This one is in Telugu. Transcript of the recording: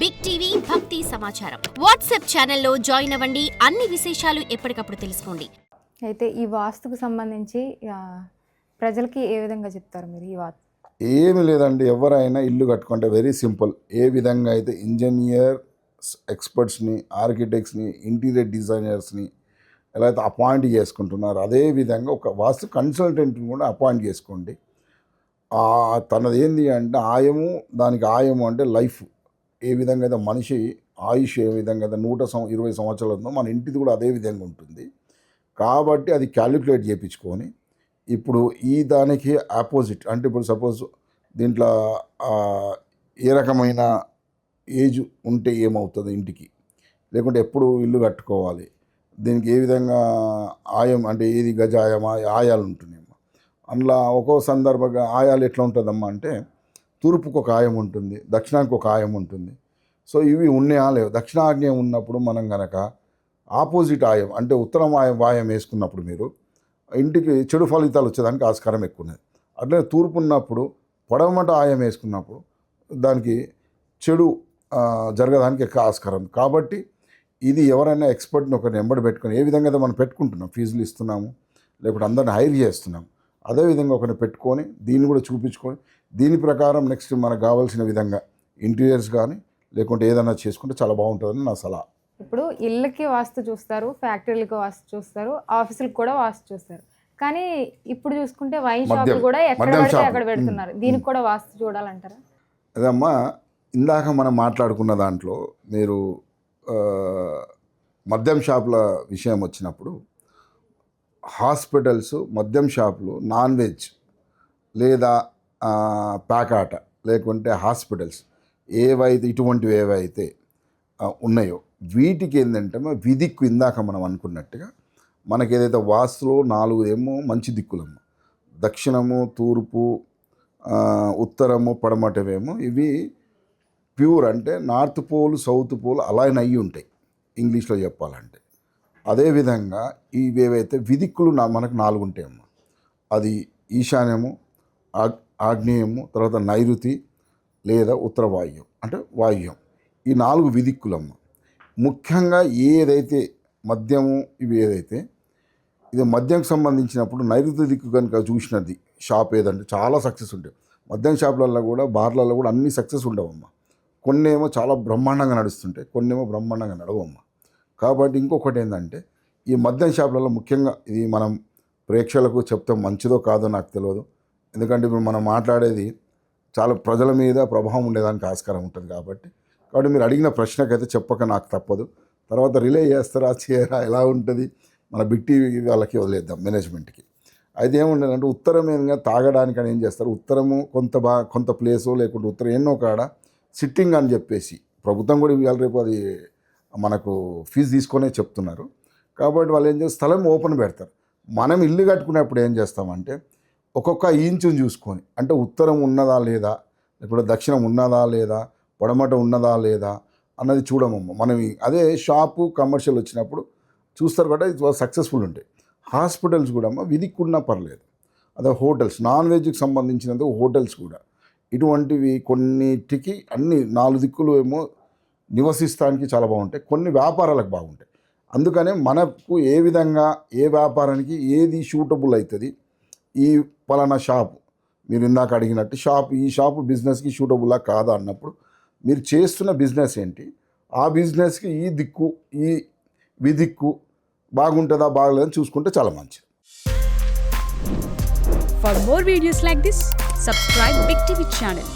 బిగ్ టీవీ భక్తి సమాచారం వాట్సాప్ ఛానల్లో జాయిన్ అవ్వండి. అన్ని విశేషాలు ఎప్పటికప్పుడు తెలుసుకోండి. అయితే ఈ వాస్తుకు సంబంధించి ప్రజలకి ఏ విధంగా చెప్తారు మీరు? ఈ వాస్తు ఏమి లేదండి, ఎవరైనా ఇల్లు కట్టుకుంటే వెరీ సింపుల్. ఏ విధంగా అయితే ఇంజనీర్ ఎక్స్పర్ట్స్ని, ఆర్కిటెక్ట్స్ని, ఇంటీరియర్ డిజైనర్స్ని ఎలా అయితే అపాయింట్ చేసుకుంటున్నారో అదే విధంగా ఒక వాస్తు కన్సల్టెంట్ని కూడా అపాయింట్ చేసుకోండి. తనది ఏంది అంటే ఆయము, దానికి ఆయము అంటే లైఫ్. ఏ విధంగా అయితే మనిషి ఆయుష్ ఏ విధంగా అయితే 120 సంవత్సరాలు ఉందో మన ఇంటిది కూడా అదే విధంగా ఉంటుంది. కాబట్టి అది క్యాలిక్యులేట్ చేయించుకొని ఇప్పుడు ఈ దానికి ఆపోజిట్ అంటే ఇప్పుడు సపోజ్ దీంట్లో ఏ రకమైన ఏజ్ ఉంటే ఏమవుతుంది ఇంటికి, లేకుంటే ఎప్పుడు ఇల్లు కట్టుకోవాలి, దీనికి ఏ విధంగా ఆయం అంటే ఏది గజాయమా ఆయాలు ఉంటున్నాయమ్మా. అందులో ఒక్కో సందర్భంగా ఆయాలు ఎట్లా ఉంటుందమ్మా అంటే తూర్పుకు ఒక ఆయం ఉంటుంది, దక్షిణానికి ఒక ఆయం ఉంటుంది. సో ఇవి ఉన్నాయా లేవు. దక్షిణాగ్నేయం ఉన్నప్పుడు మనం కనుక ఆపోజిట్ ఆయం అంటే ఉత్తరం వాయం వేసుకున్నప్పుడు మీరు ఇంటికి చెడు ఫలితాలు వచ్చేదానికి ఆస్కారం ఎక్కువ ఉన్నది. అట్లనే తూర్పు ఉన్నప్పుడు పొడవమట ఆయం వేసుకున్నప్పుడు దానికి చెడు జరగడానికి ఎక్కువ ఆస్కారం. కాబట్టి ఇది ఎవరైనా ఎక్స్పర్ట్ని ఒకరిని ఎంబడి పెట్టుకొని ఏ విధంగా అయితే మనం పెట్టుకుంటున్నాం, ఫీజులు ఇస్తున్నాము లేకపోతే అందరిని హైర్ చేస్తున్నాం, అదేవిధంగా ఒకరిని పెట్టుకొని దీన్ని కూడా చూపించుకొని దీని ప్రకారం నెక్స్ట్ మనకు కావాల్సిన విధంగా ఇంటీరియర్స్ కానీ లేకుంటే ఏదైనా చేసుకుంటే చాలా బాగుంటుందని నా సలహా. ఇప్పుడు ఇళ్ళకి వాస్తు చూస్తారు, ఫ్యాక్టరీలకు వాస్తు చూస్తారు, ఆఫీసులకు కూడా వాస్తు చూస్తారు. కానీ ఇప్పుడు చూసుకుంటే వైన్ షాపులు కూడా ఎక్కడ పడితే అక్కడ పెడుతున్నారు. దీనికి కూడా వాస్తు చూడాలంటారా? అదమ్మా, ఇందాక మనం మాట్లాడుకున్న దాంట్లో మీరు మద్యం షాపుల విషయం వచ్చినప్పుడు హాస్పిటల్స్, మద్యం షాపులు, నాన్ వెజ్ లేదా ప్యాకాట లేకుంటే హాస్పిటల్స్ ఇటువంటివి ఏవైతే ఉన్నాయో వీటికి ఏంటంటే విదిక్కు ఇందాక మనం అనుకున్నట్టుగా మనకి ఏదైతే వాస్తులో 4 ఏమో మంచి దిక్కులమ్మో, దక్షిణము, తూర్పు, ఉత్తరము, పడమటవేమో ఇవి ప్యూర్ అంటే north pole, south pole align అయ్యి ఉంటాయి ఇంగ్లీష్లో చెప్పాలంటే. అదేవిధంగా ఇవి ఏవైతే విదిక్కులు మనకు 4 ఉంటాయమ్మా. అది ఈశాన్యము, ఆగ్నేయము, తర్వాత నైరుతి లేదా ఉత్తర వాయువ్యం అంటే వాయువ్యం. ఈ 4 విదిక్కులమ్మ. ముఖ్యంగా ఏదైతే మద్యము ఇవి ఏదైతే ఇది మద్యంకి సంబంధించినప్పుడు నైరుతి దిక్కు కనుక చూసినది షాప్ ఏదంటే చాలా సక్సెస్ ఉంటాయి. మద్యం షాపులలో కూడా, బార్లలో కూడా అన్ని సక్సెస్ ఉండవమ్మ. కొన్ని ఏమో చాలా బ్రహ్మాండంగా నడుస్తుంటాయి, కొన్ని ఏమో బ్రహ్మాండంగా నడవమ్మ. కాబట్టి ఇంకొకటి ఏంటంటే ఈ మద్యం షాపులలో ముఖ్యంగా ఇది మనం ప్రేక్షకులకు చెప్తే మంచిదో కాదో నాకు తెలియదు. ఎందుకంటే ఇప్పుడు మనం మాట్లాడేది చాలా ప్రజల మీద ప్రభావం ఉండేదానికి ఆస్కారం ఉంటుంది. కాబట్టి మీరు అడిగిన ప్రశ్నకైతే చెప్పక నాకు తప్పదు. తర్వాత రిలే చేస్తారా చేయరా ఎలా ఉంటుంది మన బిగ్ టీవీ వాళ్ళకి వదిలేద్దాం, మేనేజ్మెంట్కి. అయితే ఏముండదంటే ఉత్తరం ఏదైనా తాగడానికి అని ఏం చేస్తారు, ఉత్తరము కొంత ప్లేసు లేకుంటే ఉత్తరం ఎన్నో కాడ సిట్టింగ్ అని చెప్పేసి ప్రభుత్వం కూడా ఇవాళ రేపు అది మనకు ఫీజు తీసుకొనే చెప్తున్నారు. కాబట్టి వాళ్ళు ఏం చేస్తారు, స్థలం ఓపెన్ పెడతారు. మనం ఇల్లు కట్టుకునేప్పుడు ఏం చేస్తామంటే ఒక్కొక్క ఇంచుని చూసుకొని అంటే ఉత్తరం ఉన్నదా లేదా, లేకపోతే దక్షిణం ఉన్నదా లేదా, పొడమట ఉన్నదా లేదా అన్నది చూడమమ్మ. మనం అదే షాపు కమర్షియల్ వచ్చినప్పుడు చూస్తారు కాబట్టి ఇది సక్సెస్ఫుల్ ఉంటాయి. హాస్పిటల్స్ కూడా అమ్మ విదిక్కున్నా పర్లేదు. అదే హోటల్స్, నాన్ వెజ్కి సంబంధించినందుకు హోటల్స్ కూడా ఇటువంటివి కొన్నిటికి అన్ని 4 దిక్కులు ఏమో నివసిస్తానికి చాలా బాగుంటాయి, కొన్ని వ్యాపారాలకు బాగుంటాయి. అందుకనే మనకు ఏ విధంగా ఏ వ్యాపారానికి ఏది సూటబుల్ అవుతుంది, ఈ పలానా షాపు మీరు ఇందాక అడిగినట్టు ఈ షాపు బిజినెస్కి సూటబుల్లా కాదా అన్నప్పుడు మీరు చేస్తున్న బిజినెస్ ఏంటి, ఆ బిజినెస్కి ఈ దిక్కు ఈ విదిక్కు బాగుంటుందా బాగలేదని చూసుకుంటే చాలా మంచిది. For more videos like this, subscribe Big TV channel.